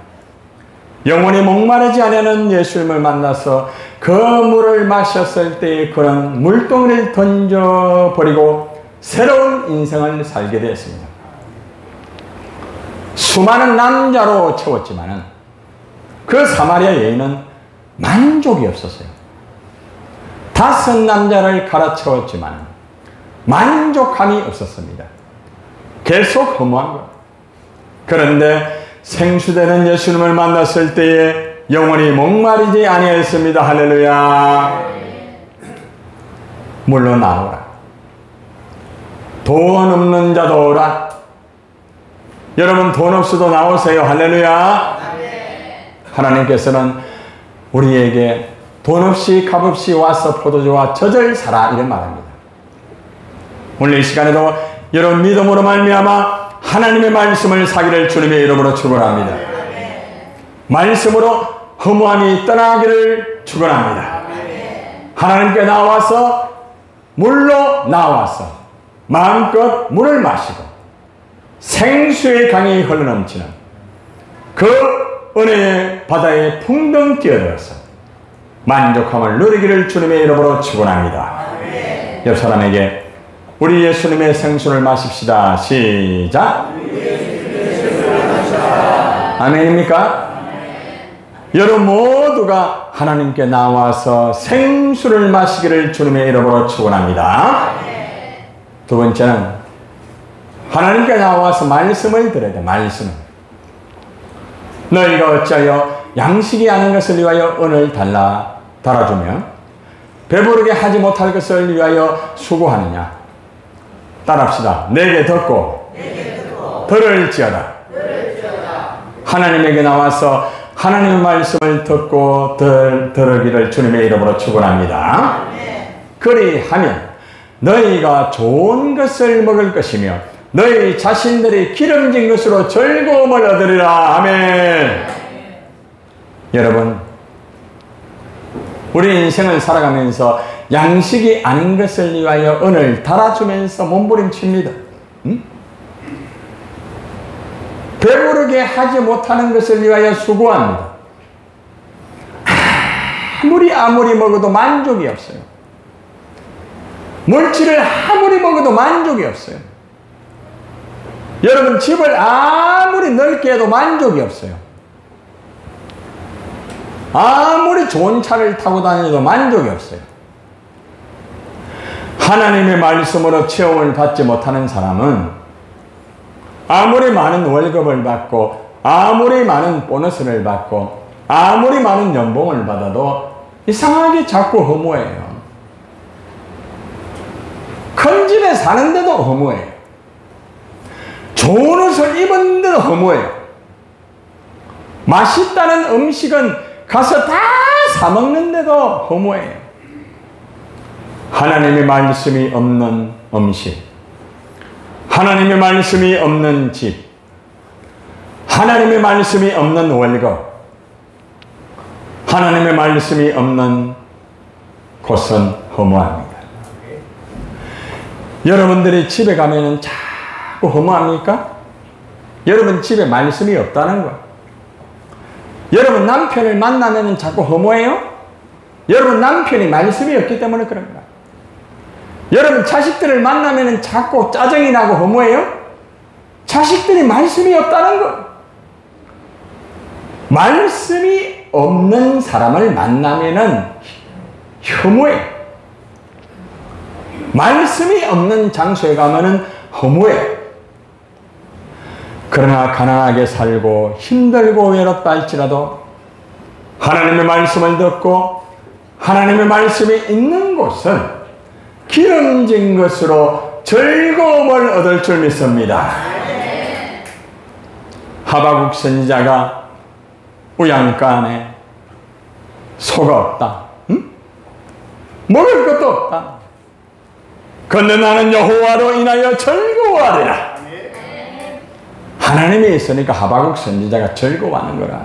Speaker 1: 영원히 목마르지 않는 예수님을 만나서 그 물을 마셨을 때에 그런 물동이를 던져버리고 새로운 인생을 살게 되었습니다. 수많은 남자로 채웠지만 그 사마리아 여인은 만족이 없었어요. 5 남자를 갈아채웠지만 만족함이 없었습니다. 계속 허무한 것. 그런데 생수되는 예수님을 만났을 때에 영원히 목마르지 아니하였습니다. 할렐루야. 물로 나오라. 돈 없는 자도 오라. 여러분 돈 없어도 나오세요. 할렐루야. 하나님께서는 우리에게 돈 없이 값없이 와서 포도주와 젖을 사라 이런 말합니다. 오늘 이 시간에도 여러분 믿음으로 말미암아 하나님의 말씀을 사기를 주님의 이름으로 축원합니다. 말씀으로 허무함이 떠나기를 축원합니다. 하나님께 나와서 물로 나와서 마음껏 물을 마시고 생수의 강이 흘러넘치는 그 은혜의 바다에 풍덩 뛰어들어서 만족함을 누리기를 주님의 이름으로 축원합니다. 옆 사람에게 우리 예수님의 생수를 마십시다. 시작. 아멘입니까? 여러분 모두가 하나님께 나와서 생수를 마시기를 주님의 이름으로 축원합니다. 두 번째는 하나님께 나와서 말씀을 들어야 돼. 말씀. 너희가 어찌하여 양식이 아닌 것을 위하여 은을 달아주며 배부르게 하지 못할 것을 위하여 수고하느냐. 따라합시다. 내게 듣고 들을지어다. 하나님에게 나와서 하나님의 말씀을 듣고 들으기를 주님의 이름으로 축원합니다. 그리하면 너희가 좋은 것을 먹을 것이며 너희 자신들이 기름진 것으로 즐거움을 얻으리라. 아멘. 여러분, 우리 인생을 살아가면서 양식이 아닌 것을 위하여 은을 달아주면서 몸부림칩니다. 응? 배부르게 하지 못하는 것을 위하여 수고합니다. 아무리 먹어도 만족이 없어요. 물질을 아무리 먹어도 만족이 없어요. 여러분, 집을 아무리 넓게 해도 만족이 없어요. 아무리 좋은 차를 타고 다녀도 만족이 없어요. 하나님의 말씀으로 체험을 받지 못하는 사람은 아무리 많은 월급을 받고 아무리 많은 보너스를 받고 아무리 많은 연봉을 받아도 이상하게 자꾸 허무해요. 큰 집에 사는데도 허무해요. 좋은 옷을 입었는데도 허무해요. 맛있다는 음식은 가서 다 사먹는데도 허무해요. 하나님의 말씀이 없는 음식, 하나님의 말씀이 없는 집, 하나님의 말씀이 없는 월급, 하나님의 말씀이 없는 곳은 허무합니다. 여러분들이 집에 가면은 자꾸 허무합니까? 여러분 집에 말씀이 없다는 거예요. 여러분 남편을 만나면은 자꾸 허무해요? 여러분 남편이 말씀이 없기 때문에 그런 거예요. 여러분 자식들을 만나면은 자꾸 짜증이 나고 허무해요? 자식들이 말씀이 없다는 거예요. 말씀이 없는 사람을 만나면은 혐오해요. 말씀이 없는 장소에 가면은 허무해요. 그러나 가난하게 살고 힘들고 외롭다 할지라도 하나님의 말씀을 듣고 하나님의 말씀이 있는 곳은 기름진 것으로 즐거움을 얻을 줄 믿습니다. 하박국 선지자가 우양가 안에 소가 없다. 응? 먹을 것도 없다. 그런데 나는 여호와로 인하여 즐거워하리라. 하나님이 있으니까 하박국 선지자가 즐거워하는 거라.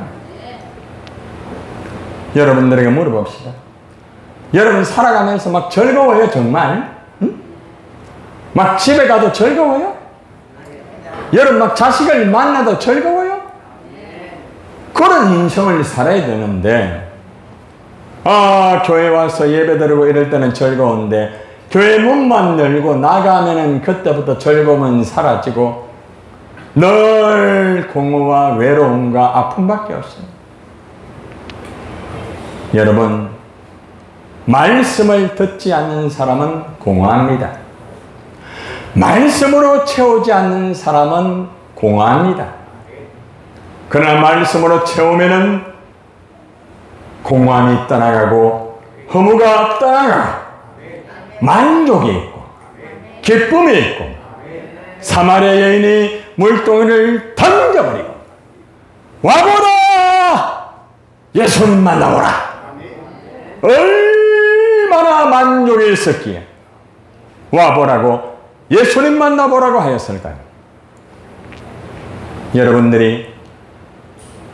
Speaker 1: 여러분들에게 물어봅시다. 여러분 살아가면서 막 즐거워요 정말? 응? 막 집에 가도 즐거워요? 여러분 막 자식을 만나도 즐거워요? 그런 인생을 살아야 되는데 교회 와서 예배 드리고 이럴 때는 즐거운데 교회 문만 열고 나가면은 그때부터 즐거움은 사라지고 늘 공허와 외로움과 아픔밖에 없어요. 여러분 말씀을 듣지 않는 사람은 공허합니다. 말씀으로 채우지 않는 사람은 공허합니다. 그러나 말씀으로 채우면은 공허함이 떠나가고 허무가 떠나가고 만족이 있고 기쁨이 있고 사마리아 여인이 물동이를 던져버리고 와보라 예수님 만나보라 얼마나 만족이 있었기에 와보라고 예수님 만나보라고 하였을까요? 여러분들이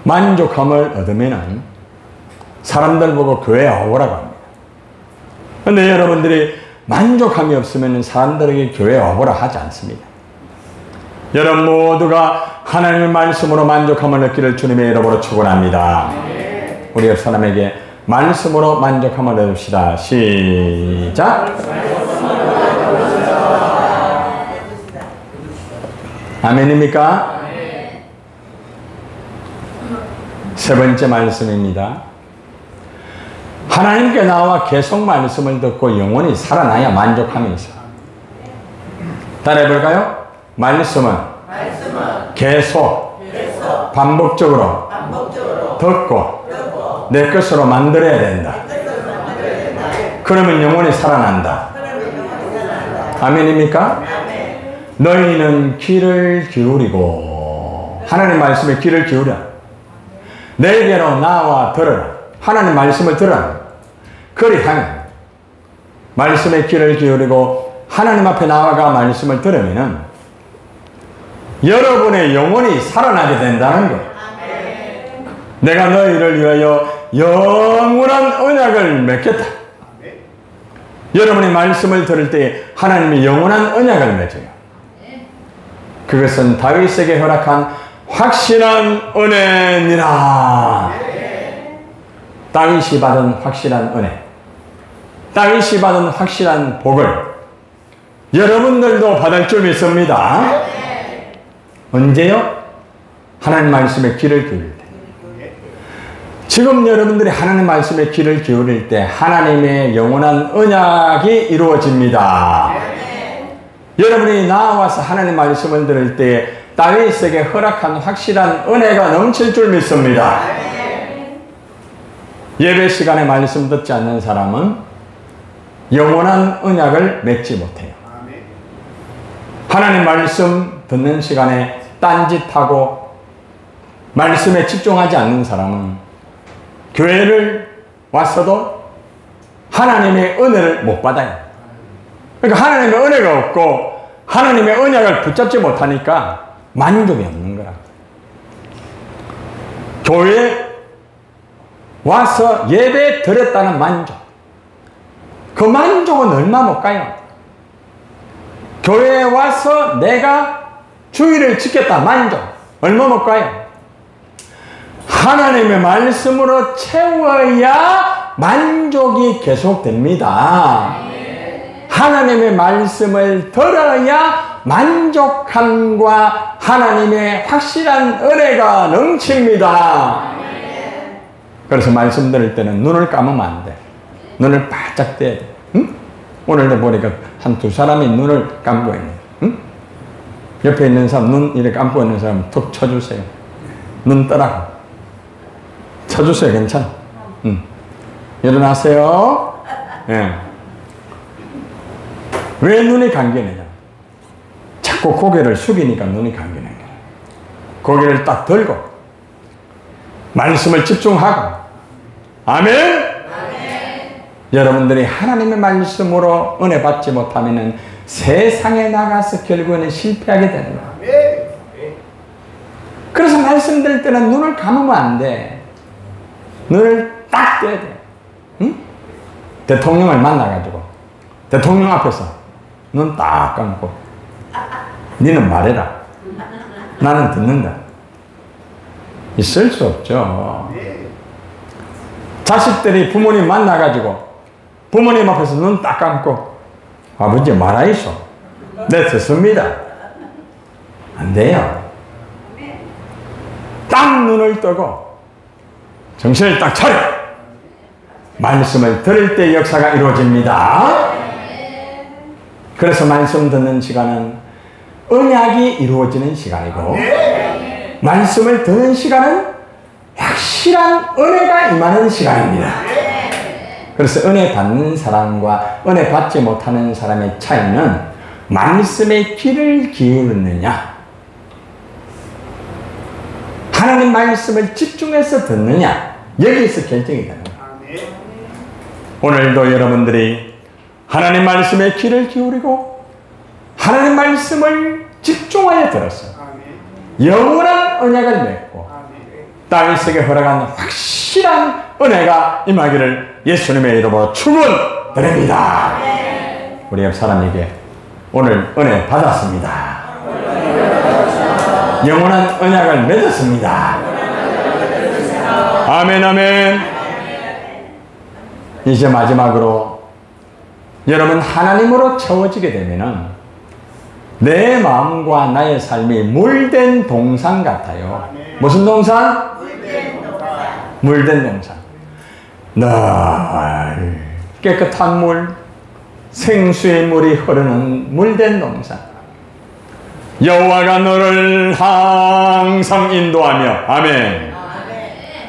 Speaker 1: 만족함을 얻으면 사람들 보고 교회에 오라고 합니다. 그런데 여러분들이 만족함이 없으면 사람들에게 교회에 오라 하지 않습니다. 여러분 모두가 하나님의 말씀으로 만족함을 얻기를 주님의 이름으로 축원합니다. 우리 옆 사람에게 말씀으로 만족함을 얻읍시다. 시작. 아멘입니까? 세 번째 말씀입니다. 하나님께 나와 계속 말씀을 듣고 영혼이 살아나야 만족함이 있어. 따라해볼까요? 말씀은 계속 반복적으로 듣고 내 것으로 만들어야 된다. 그러면 영혼이 살아난다. 아멘입니까? 너희는 귀를 기울이고 하나님 말씀에 귀를 기울여 내게로 나와 들으라. 하나님 말씀을 들어라. 그리하면 말씀에 귀를 기울이고 하나님 앞에 나와가 말씀을 들으면 여러분의 영혼이 살아나게 된다는 것. 내가 너희를 위하여 영원한 언약을 맺겠다. 여러분의 말씀을 들을 때 하나님이 영원한 언약을 맺어요. 그것은 다윗에게 허락한 확실한 은혜니라. 다윗이 받은 확실한 은혜, 다윗이 받은 확실한 복을 여러분들도 받을 줄 믿습니다. 언제요? 하나님 말씀에 귀를 기울일 때. 지금 여러분들이 하나님 말씀에 귀를 기울일 때 하나님의 영원한 언약이 이루어집니다. 여러분이 나와서 하나님 말씀을 들을 때 다윗에게 허락한 확실한 은혜가 넘칠 줄 믿습니다. 예배 시간에 말씀 듣지 않는 사람은 영원한 언약을 맺지 못해요. 하나님 말씀 듣는 시간에 딴짓하고 말씀에 집중하지 않는 사람은 교회를 왔어도 하나님의 은혜를 못 받아요. 그러니까 하나님의 은혜가 없고 하나님의 언약을 붙잡지 못하니까 만족이 없는 거라. 교회에 와서 예배 드렸다는 만족, 그 만족은 얼마 못 가요. 교회에 와서 내가 주의를 지켰다 만족 얼마 못 가요. 하나님의 말씀으로 채워야 만족이 계속됩니다. 하나님의 말씀을 들어야 만족함과 하나님의 확실한 은혜가 넘칩니다. 그래서 말씀 들을 때는 눈을 감으면 안 돼. 눈을 바짝 떼야 돼. 응? 오늘도 보니까 한 두 사람이 눈을 감고 있네. 응? 옆에 있는 사람 눈 이렇게 감고 있는 사람 툭 쳐주세요. 눈 뜨라고. 쳐주세요. 괜찮아. 응. 일어나세요. 예. 왜 눈이 감기느냐? 자꾸 고개를 숙이니까 눈이 감기는 거야. 고개를 딱 들고 말씀을 집중하고 아멘? 아멘. 여러분들이 하나님의 말씀으로 은혜 받지 못하면 세상에 나가서 결국에는 실패하게 되는 거야. 그래서 말씀 드릴 때는 눈을 감으면 안 돼. 눈을 딱 떼야 돼. 응? 대통령을 만나가지고 대통령 앞에서 눈 딱 감고 너는 말해라. 나는 듣는다. 있을 수 없죠. 자식들이 부모님 만나가지고 부모님 앞에서 눈 딱 감고 아버지 말하이소. 네 듣습니다. 안 돼요. 딱 눈을 뜨고 정신을 딱 차려. 말씀을 들을 때 역사가 이루어집니다. 그래서 말씀 듣는 시간은 언약이 이루어지는 시간이고 말씀을 듣는 시간은 확실한 은혜가 임하는 시간입니다. 그래서 은혜 받는 사람과 은혜 받지 못하는 사람의 차이는 말씀에 귀를 기울이느냐, 하나님 말씀을 집중해서 듣느냐, 여기에서 결정이 되는 거예요. 오늘도 여러분들이 하나님 말씀에 귀를 기울이고 하나님 말씀을 집중하여 들었어요. 영원한 언약을 맺고 다윗에게 허락한 확실한 은혜가 임하기를 예수님의 이름으로 축원드립니다. 우리 옆 사람에게 오늘 은혜 받았습니다. 영원한 언약을 맺었습니다. 아멘 아멘. 이제 마지막으로 여러분 하나님으로 채워지게 되면은 내 마음과 나의 삶이 물된 동산 같아요. 무슨 동산? 물된 동산. 늘 깨끗한 물, 생수의 물이 흐르는 물된 동산. 여호와가 너를 항상 인도하며 아멘.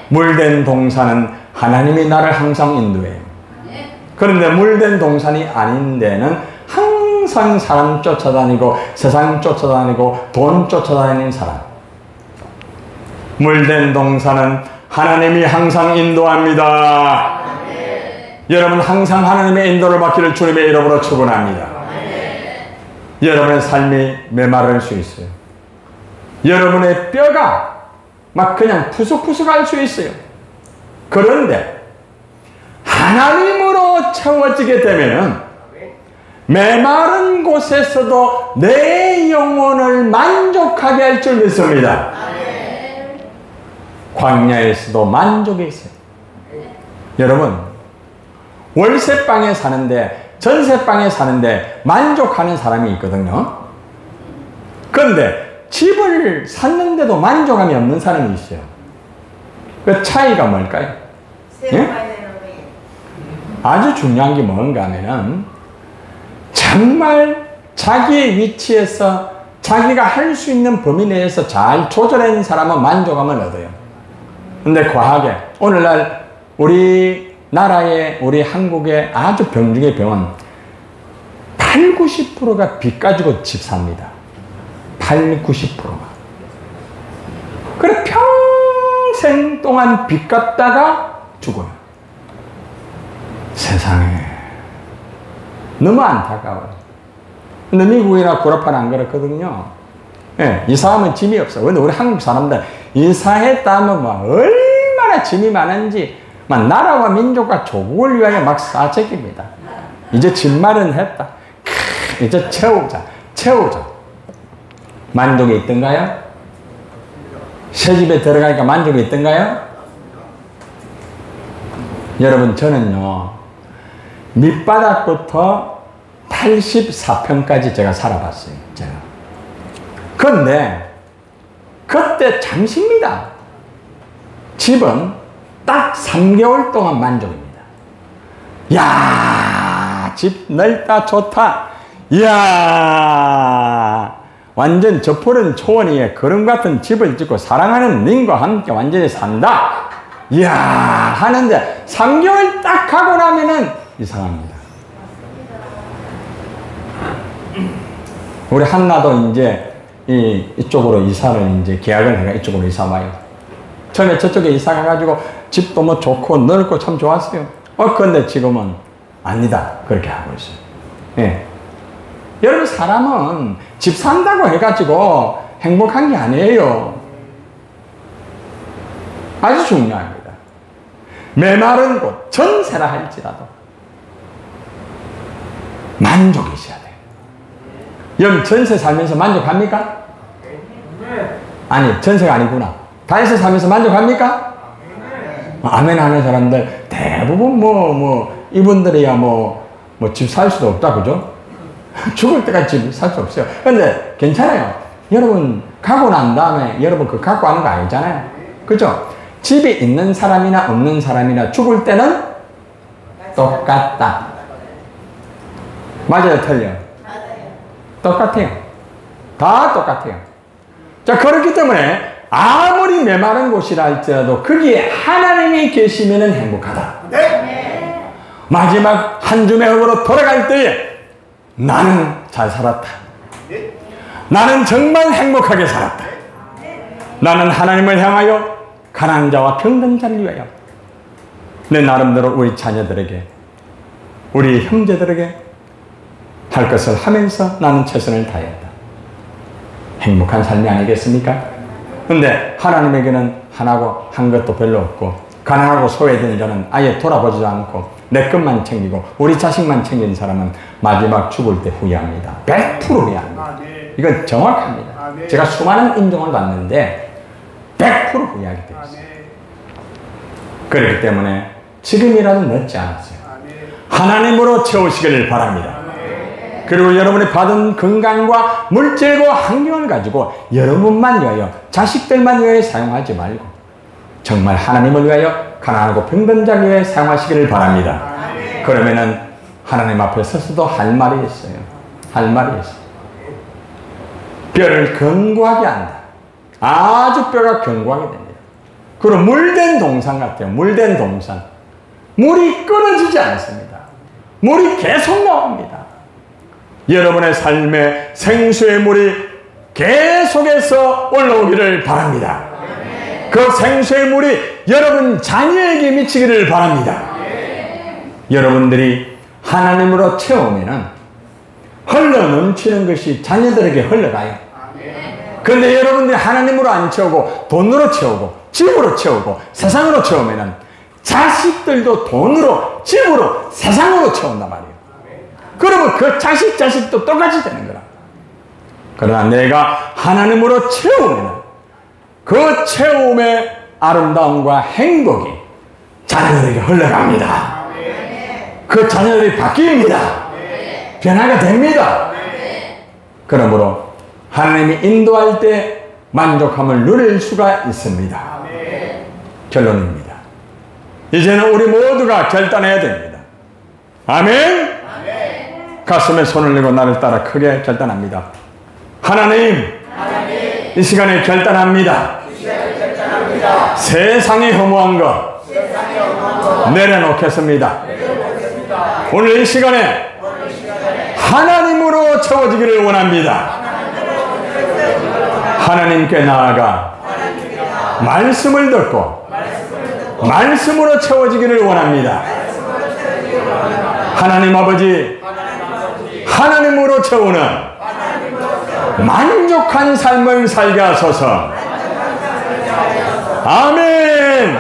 Speaker 1: 물된 동산은 하나님이 나를 항상 인도해요. 그런데 물된 동산이 아닌 데는 항상 사람 쫓아다니고 세상 쫓아다니고 돈 쫓아다니는 사람. 물된 동산은 하나님이 항상 인도합니다. 여러분 항상 하나님의 인도를 받기를 주님의 이름으로 축원합니다. 여러분의 삶이 메마를 수 있어요. 여러분의 뼈가 막 그냥 푸석푸석할 수 있어요. 그런데 하나님으로 채워지게 되면은 메마른 곳에서도 내 영혼을 만족하게 할 줄 믿습니다. 광야에서도 만족이 있어요. 여러분 월세방에 사는데 전세방에 사는데 만족하는 사람이 있거든요. 그런데 집을 샀는데도 만족감이 없는 사람이 있어요. 그 차이가 뭘까요? 예? 아주 중요한 게 뭔가 하면은 정말 자기의 위치에서 자기가 할 수 있는 범위 내에서 잘 조절하는 사람은 만족감을 얻어요. 근데 과하게 오늘날 우리 나라의 우리 한국의 아주 병중의 병은 80~90%가 빚 가지고 집 삽니다. 80~90%가. 그래 평생 동안 빚 갚다가 죽어요. 세상에 너무 안타까워요. 근데 미국이나 구라파는 안 그렇거든요. 예, 이사하면 짐이 없어. 근데 우리 한국 사람들 이사했다면 막 얼마나 짐이 많은지 막 나라와 민족과 조국을 위하여 막 싸제깁니다. 이제 짐말은 했다. 이제 채우자. 만족이 있던가요? 새 집에 들어가니까 만족이 있던가요? 여러분 저는요 밑바닥부터 84평까지 제가 살아봤어요. 제가. 그런데 그때 잠시입니다. 집은 딱 3개월 동안 만족입니다. 야, 집 넓다 좋다. 이야, 완전 저푸른 초원위에 거름 같은 집을 짓고 사랑하는 님과 함께 완전히 산다. 이야 하는데 3개월 딱 하고 나면은 이상합니다. 우리 한나도 이제 이쪽으로 이사를 이제 계약을 해가 이쪽으로 이사 와요. 처음에 저쪽에 이사 가가지고 집도 뭐 좋고 넓고 참 좋았어요. 그런데 지금은 아니다. 그렇게 하고 있어요. 예. 여러분 사람은 집 산다고 해가지고 행복한 게 아니에요. 아주 중요합니다. 메마른 곳, 전세라 할지라도 만족이 있어야 돼요. 여러분 전세 살면서 만족합니까? 아니 전세가 아니구나. 다해서 살면서 만족합니까? 아멘 하는 사람들 대부분 이분들이야 집 살 수도 없다 그죠? 죽을 때까지 집 살 수 없어요. 근데 괜찮아요. 여러분 가고 난 다음에 여러분 그 갖고 하는 거 아니잖아요. 그죠? 집이 있는 사람이나 없는 사람이나 죽을 때는 똑같다. 맞아요, 틀려요? 똑같아요. 다 똑같아요. 자, 그렇기 때문에 아무리 메마른 곳이라 할지라도 거기에 하나님이 계시면 행복하다. 네. 마지막 한 줌의 흙으로 돌아갈 때에 나는 잘 살았다. 나는 정말 행복하게 살았다. 나는 하나님을 향하여 가난한 자와 병든 자를 위하여 내 나름대로 우리 자녀들에게 우리 형제들에게 할 것을 하면서 나는 최선을 다했다. 행복한 삶이 아니겠습니까? 근데 하나님에게는 하나고 한 것도 별로 없고 가난하고 소외된 자는 아예 돌아보지도 않고 내 것만 챙기고 우리 자식만 챙긴 사람은 마지막 죽을 때 후회합니다. 100% 후회합니다. 이건 정확합니다. 제가 수많은 인정을 받는데 100% 후회하게 되어 있어요. 그렇기 때문에 지금이라도 늦지 않았어요. 하나님으로 채우시기를 바랍니다. 그리고 여러분이 받은 건강과 물질과 환경을 가지고 여러분만 위하여 자식들만 위하여 사용하지 말고 정말 하나님을 위하여 가난하고 병든 자를 위하여 사용하시기를 바랍니다. 그러면은 하나님 앞에 서서도 할 말이 있어요. 할 말이 있어요. 뼈를 견고하게 한다. 아주 뼈가 견고하게 됩니다. 그리고 물된 동산 같아요. 물된 동산. 물이 끊어지지 않습니다. 물이 계속 나옵니다. 여러분의 삶에 생수의 물이 계속해서 올라오기를 바랍니다. 그 생수의 물이 여러분 자녀에게 미치기를 바랍니다. 여러분들이 하나님으로 채우면은 흘러 넘치는 것이 자녀들에게 흘러가요. 그런데 여러분들이 하나님으로 안 채우고 돈으로 채우고 집으로 채우고 세상으로 채우면은 자식들도 돈으로 집으로 세상으로 채운단 말이에요. 그러면 그 자식도 똑같이 되는 거라. 그러나 내가 하나님으로 채우면 그 채움의 아름다움과 행복이 자녀들에게 흘러갑니다. 그 자녀들이 바뀝니다. 변화가 됩니다. 그러므로 하나님이 인도할 때 만족함을 누릴 수가 있습니다. 결론입니다. 이제는 우리 모두가 결단해야 됩니다. 아멘. 가슴에 손을 내고 나를 따라 크게 결단합니다. 하나님, 이 시간에 결단합니다. 세상에 허무한 것 내려놓겠습니다. 오늘 이 시간에 하나님으로 채워지기를 원합니다. 하나님께 나아가 말씀을 듣고 말씀으로 채워지기를 원합니다. 하나님 아버지, 하나님으로 채우는 만족한 삶을 살게 하소서. 아멘.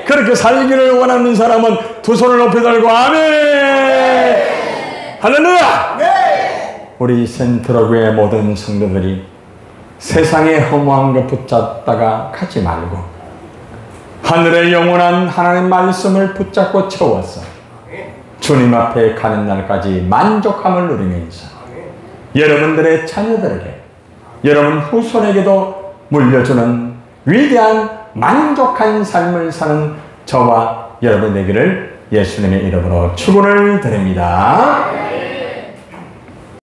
Speaker 1: 그렇게 살기를 원하는 사람은 두 손을 높이 들고 아멘. 할렐루야. 우리 센트럴교회 모든 성도들이 세상에 허무한 것 붙잡다가 가지 말고 하늘의 영원한 하나님 말씀을 붙잡고 채워서 주님 앞에 가는 날까지 만족함을 누리면서 여러분들의 자녀들에게, 여러분 후손에게도 물려주는 위대한 만족한 삶을 사는 저와 여러분 되기를 예수님의 이름으로 축원을 드립니다.